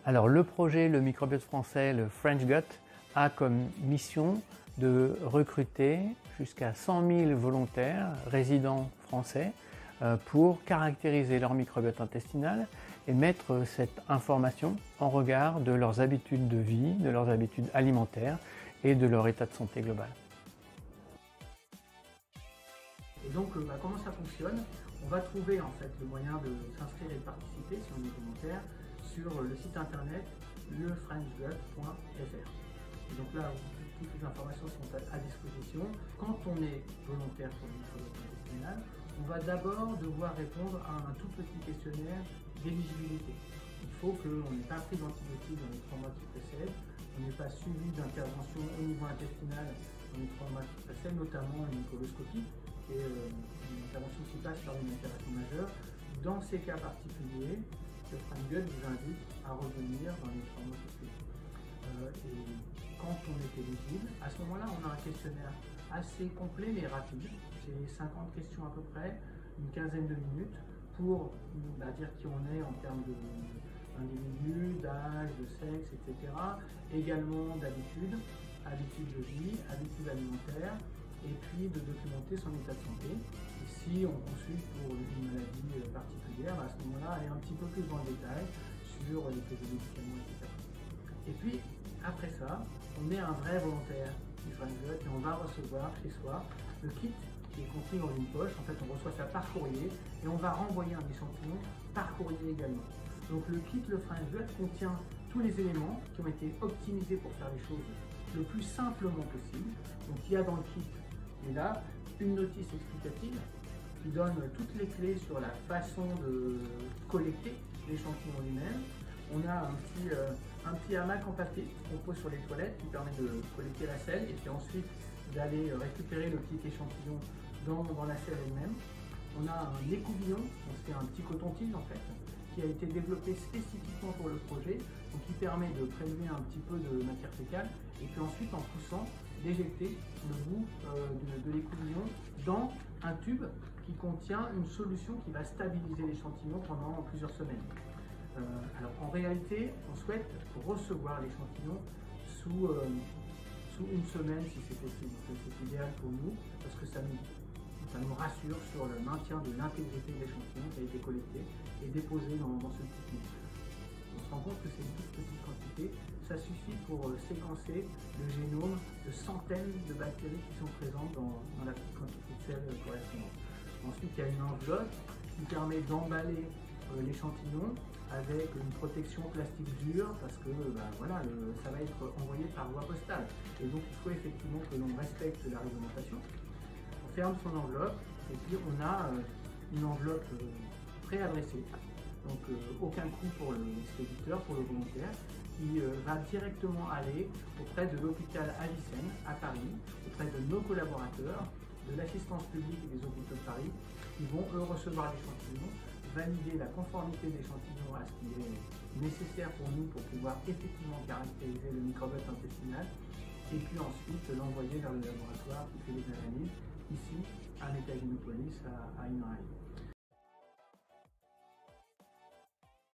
Alors le projet, le microbiote français, le French Gut, a comme mission de recruter jusqu'à 100 000 volontaires résidents français pour caractériser leur microbiote intestinal et mettre cette information en regard de leurs habitudes de vie, de leurs habitudes alimentaires et de leur état de santé global. Et donc comment ça fonctionne? On va trouver en fait le moyen de s'inscrire et de participer si on est volontaire sur le site internet lefrenchgut.fr. Et donc là, toutes les informations sont à disposition. Quand on est volontaire pour le microbiote intestinal, on va d'abord devoir répondre à un tout petit questionnaire d'éligibilité. Il faut qu'on n'ait pas pris d'antibiotiques dans les 3 mois qui précèdent, on n'ait pas suivi d'intervention au niveau intestinal dans les 3 mois qui précèdent, notamment une coloscopie, qui est une intervention qui passe par une opération majeure. Dans ces cas particuliers, le French Gut vous invite à revenir dans les 3 mois qui suivent. Et quand on est éligible, à ce moment-là, on a un questionnaire assez complet mais rapide. C'est 50 questions à peu près, une quinzaine de minutes pour dire qui on est en termes d'individu, d'âge, de sexe, etc. Également d'habitude, habitude de vie, habitude alimentaire, et puis de documenter son état de santé. Et si on consulte pour une maladie particulière, à ce moment-là, aller un petit peu plus dans le détail sur les médicaments, etc. Et puis, après ça, on est un vrai volontaire du French Gut et on va recevoir chez soi le kit qui est contenu dans une poche. En fait, on reçoit ça par courrier et on va renvoyer un échantillon par courrier également. Donc le kit, le French Gut, contient tous les éléments qui ont été optimisés pour faire les choses le plus simplement possible. Donc il y a dans le kit, et là, une notice explicative qui donne toutes les clés sur la façon de collecter l'échantillon lui-même. On a un petit hamac en papier qu'on pose sur les toilettes qui permet de collecter la selle et puis ensuite d'aller récupérer le petit échantillon dans la selle elle-même. On a un écouvillon, c'est un petit coton-tige en fait, qui a été développé spécifiquement pour le projet, donc qui permet de prélever un petit peu de matière fécale et puis ensuite en poussant, d'éjecter le bout de l'écouvillon dans un tube qui contient une solution qui va stabiliser l'échantillon pendant plusieurs semaines. Alors en réalité, on souhaite recevoir l'échantillon sous une semaine si c'est possible. C'est idéal pour nous parce que ça nous rassure sur le maintien de l'intégrité de l'échantillon qui a été collecté et déposé dans ce petit tube. On se rend compte que c'est une toute petite quantité. Ça suffit pour séquencer le génome de centaines de bactéries qui sont présentes dans la petite quantité de sel correspondante. Ensuite, il y a une enveloppe qui permet d'emballer l'échantillon avec une protection plastique dure parce que voilà, ça va être envoyé par voie postale. Et donc il faut effectivement que l'on respecte la réglementation. On ferme son enveloppe et puis on a une enveloppe préadressée. Donc aucun coût pour l'expéditeur, pour le volontaire, qui va directement aller auprès de l'hôpital Avicenne à Paris, auprès de nos collaborateurs, de l'assistance publique et des hôpitaux de Paris, qui vont eux recevoir l'échantillon, valider la conformité de l'échantillon à ce qui est nécessaire pour nous pour pouvoir effectivement caractériser le microbiote intestinal et puis ensuite l'envoyer vers le laboratoire qui fait les analyses ici à l'État Gynopolis à Inarail.